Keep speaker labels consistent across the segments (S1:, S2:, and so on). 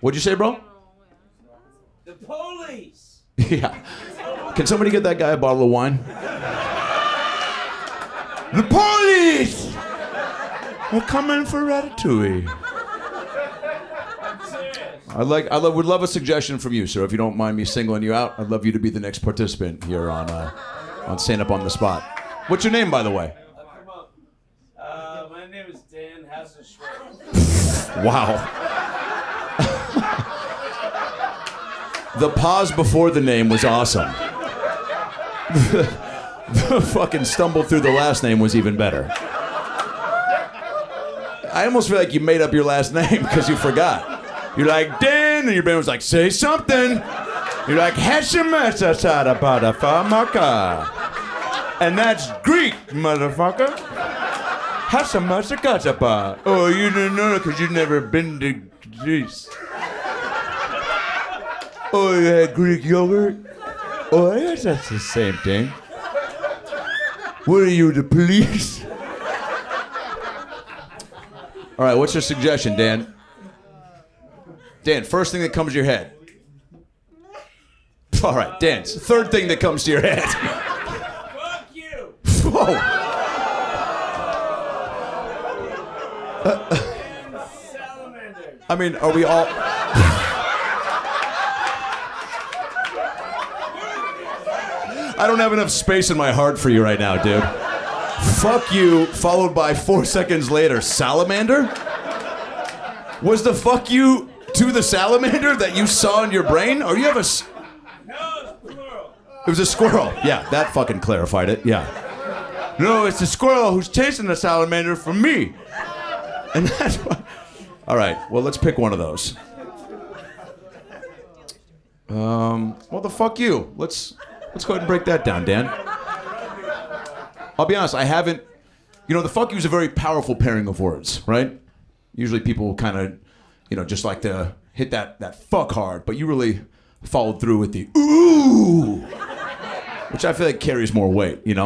S1: What'd you say, bro?
S2: The police.
S1: Yeah. Can somebody get that guy a bottle of wine? The police! We're coming for Ratatouille. Would love a suggestion from you, sir. If you don't mind me singling you out, I'd love you to be the next participant here on Stand Up on the Spot. What's your name, by the way?
S2: My name is Dan Hasselschmidt.
S1: Wow. The pause before the name was awesome. The fucking stumble through the last name was even better. I almost feel like you made up your last name because you forgot. You're like, Dan, and your band was like, say something. You're like, Hashemashasadapadafamaka. And that's Greek, motherfucker. Hashemasakatapa. Oh, you didn't know that because you've never been to Greece. Oh, you had Greek yogurt? Oh, I guess that's the same thing. What are you, the police? All right, what's your suggestion, Dan? Dan, first thing that comes to your head. All right, Dan, third thing that comes to your head.
S2: Fuck you.
S1: Whoa.
S2: Salamanders.
S1: I mean, are we all... I don't have enough space in my heart for you right now, dude. Fuck you, followed by 4 seconds later, salamander? Was the fuck you to the salamander that you saw in your brain? Or you have a...
S2: No, squirrel.
S1: It was a squirrel. Yeah, that fucking clarified it, yeah. No, it's a squirrel who's chasing the salamander from me. And that's why... All right, well, let's pick one of those. Well, the fuck you. Let's go ahead and break that down, Dan. I'll be honest, I haven't... You know, the fuck you is a very powerful pairing of words, right? Usually people kind of, just like to hit that fuck hard, but you really followed through with the ooh, which I feel like carries more weight, And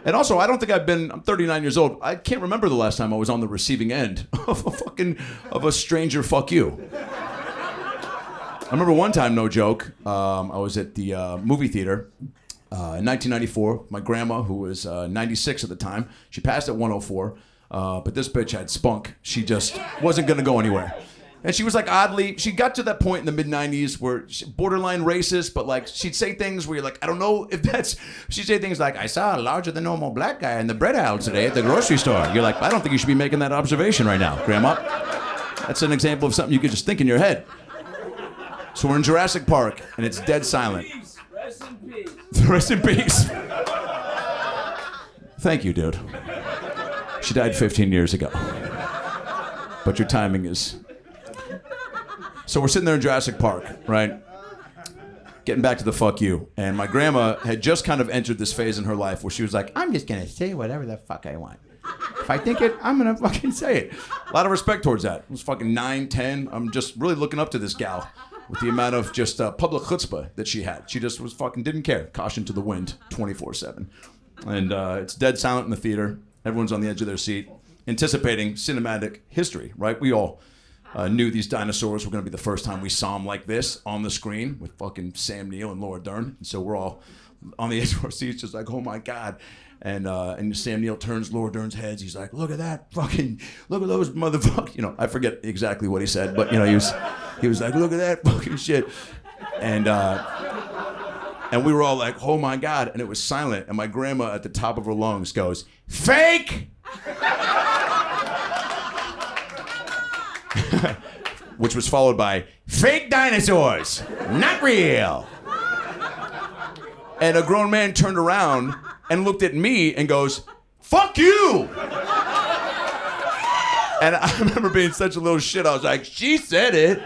S1: also, I don't think I'm 39 years old. I can't remember the last time I was on the receiving end of a stranger fuck you. I remember one time, no joke, I was at the movie theater in 1994. My grandma, who was 96 at the time, she passed at 104, but this bitch had spunk. She just wasn't gonna go anywhere. And she was like she got to that point in the mid-90s where borderline racist, but like she'd say things where you're like, I don't know if she'd say things like, I saw a larger than normal black guy in the bread aisle today at the grocery store. You're like, I don't think you should be making that observation right now, Grandma. That's an example of something you could just think in your head. So we're in Jurassic Park, and it's dead silent.
S2: Rest in peace.
S1: Rest in peace. Thank you, dude. She died 15 years ago. But your timing is... So we're sitting there in Jurassic Park, right? Getting back to the fuck you. And my grandma had just kind of entered this phase in her life where she was like, I'm just going to say whatever the fuck I want. If I think it, I'm going to fucking say it. A lot of respect towards that. I was fucking 9, 10. I'm just really looking up to this gal with the amount of just public chutzpah that she had. She just was fucking didn't care. Caution to the wind, 24/7. And it's dead silent in the theater. Everyone's on the edge of their seat, anticipating cinematic history, right? We all knew these dinosaurs were going to be the first time we saw them like this on the screen with fucking Sam Neill and Laura Dern. And so we're all on the edge of our seats just like, oh my God. And Sam Neill turns Laura Dern's heads. He's like, look at that fucking, look at those motherfuckers. I forget exactly what he said, but he was like, look at that fucking shit. And we were all like, oh my God. And it was silent. And my grandma at the top of her lungs goes, fake! Which was followed by, fake dinosaurs, not real. And a grown man turned around and looked at me and goes, fuck you! And I remember being such a little shit, I was like, she said it.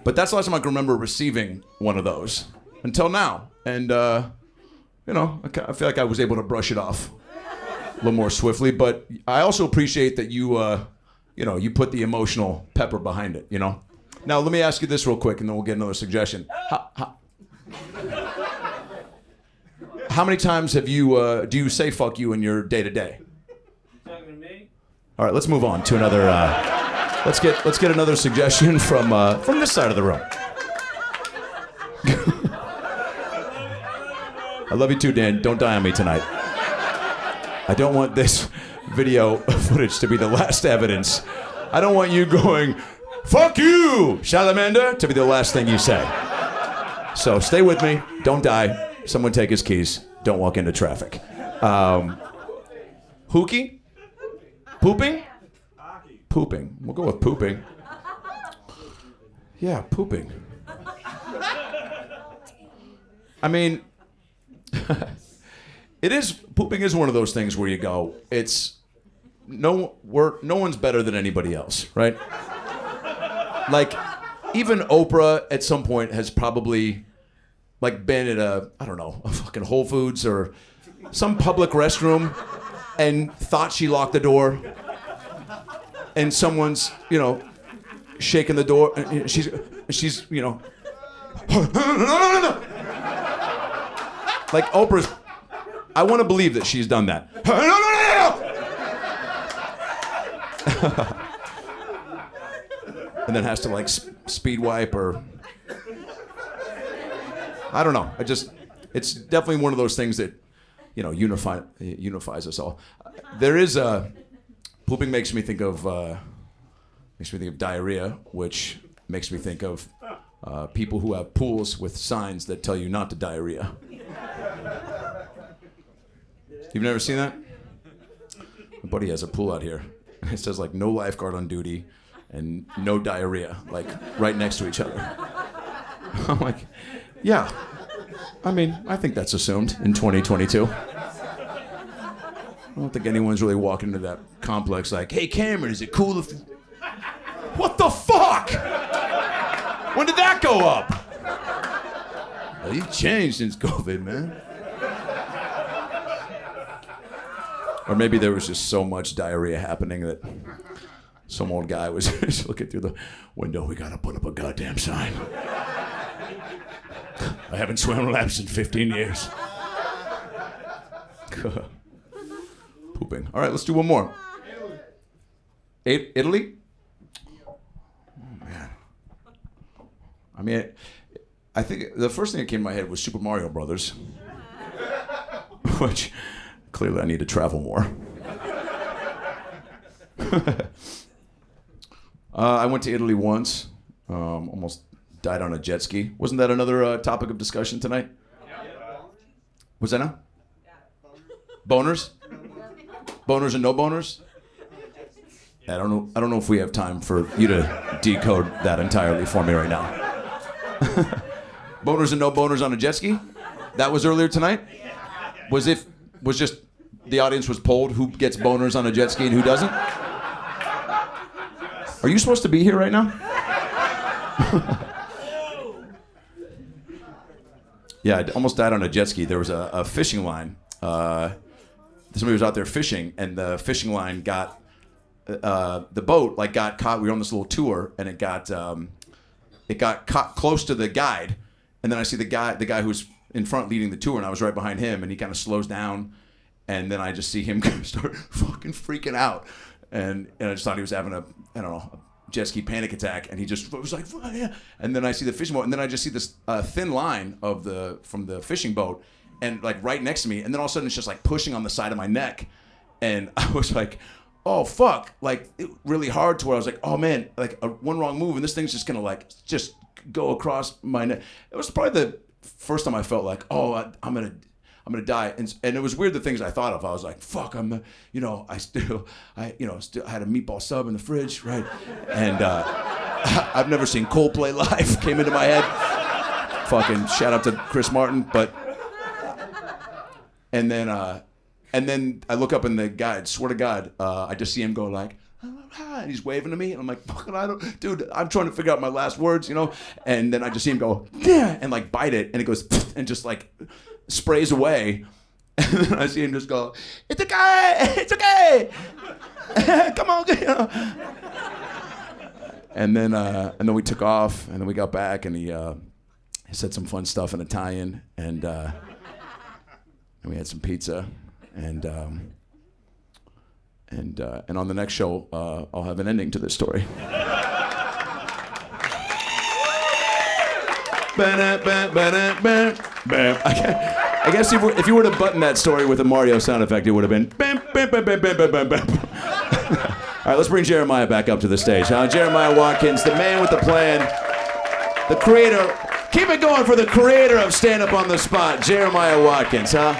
S1: But that's the last time I can remember receiving one of those, until now. And, I feel like I was able to brush it off a little more swiftly, but I also appreciate that you put the emotional pepper behind it, Now, let me ask you this real quick, and then we'll get another suggestion. How many times do you say fuck you in your day-to-day?
S2: You talking to me?
S1: All right, let's move on to another... Let's get another suggestion from this side of the room. I love you too, Dan. Don't die on me tonight. I don't want this video footage to be the last evidence. I don't want you going, "Fuck you, Salamander," to be the last thing you say. So stay with me. Don't die. Someone take his keys. Don't walk into traffic. Hookie? Pooping? Pooping. We'll go with pooping. Yeah, pooping. I mean, pooping is one of those things where you go, no one's better than anybody else, right? Like, even Oprah at some point has probably like been at a fucking Whole Foods or some public restroom and thought she locked the door, and someone's, shaking the door, and she's like Oprah's. I want to believe that she's done that. And then has to like speed wipe or I don't know. It's definitely one of those things that unifies us all. There is pooping makes me think of diarrhea, which makes me think of people who have pools with signs that tell you not to diarrhea. You've never seen that? My buddy has a pool out here. It says like no lifeguard on duty and no diarrhea, like right next to each other. I'm like, yeah. I mean, I think that's assumed in 2022. I don't think anyone's really walking into that complex like, "Hey Cameron, is it cool if..." What the fuck? When did that go up? Well, you've changed since COVID, man. Or maybe there was just so much diarrhea happening that some old guy was just looking through the window. "We gotta put up a goddamn sign. I haven't swam laps in 15 years." Pooping. All right, let's do one more. Italy? Oh, man. I mean, I think the first thing that came to my head was Super Mario Brothers, which clearly I need to travel more. I went to Italy once. Almost died on a jet ski. Wasn't that another topic of discussion tonight? Was that now? Boners? Boners and no boners? I don't know if we have time for you to decode that entirely for me right now. Boners and no boners on a jet ski? That was earlier tonight? Was just the audience was polled who gets boners on a jet ski and who doesn't? Are you supposed to be here right now? Yeah, I almost died on a jet ski. There was a fishing line. Somebody was out there fishing, and the fishing line got the boat got caught. We were on this little tour, and it got caught close to the guide. And then I see the guy who's in front leading the tour, and I was right behind him, and he kind of slows down, and then I just see him start fucking freaking out, and I just thought he was having a jet ski panic attack, and he just was like, "Yeah." And then I see the fishing boat, and then I just see this thin line from the fishing boat, and like right next to me, and then all of a sudden it's just like pushing on the side of my neck, and I was like, "Oh fuck!" Like really hard to where I was like, "Oh man!" Like one wrong move, and this thing's just gonna just go across my neck. It was probably the first time I felt like, "Oh, I'm gonna die," and it was weird the things I thought of. I was like, "Fuck, I had a meatball sub in the fridge, right?" And I've never seen Coldplay live. Came into my head. Fucking shout out to Chris Martin, but and then I look up in the guide. Swear to God, I just see him go like, "Hi," and he's waving to me, and I'm like, "Fucking dude, I'm trying to figure out my last words, And then I just see him go, "Yeah," and like bite it, and it goes and just like sprays away, and then I see him just go, "It's okay, it's okay, come on," And then we took off, and then we got back, and he said some fun stuff in Italian, and we had some pizza, and And on the next show, I'll have an ending to this story. I guess if you were to button that story with a Mario sound effect, it would have been. All right, let's bring Jeremiah back up to the stage. Jeremiah Watkins, the man with the plan, the creator. Keep it going for the creator of Stand Up on the Spot, Jeremiah Watkins, huh?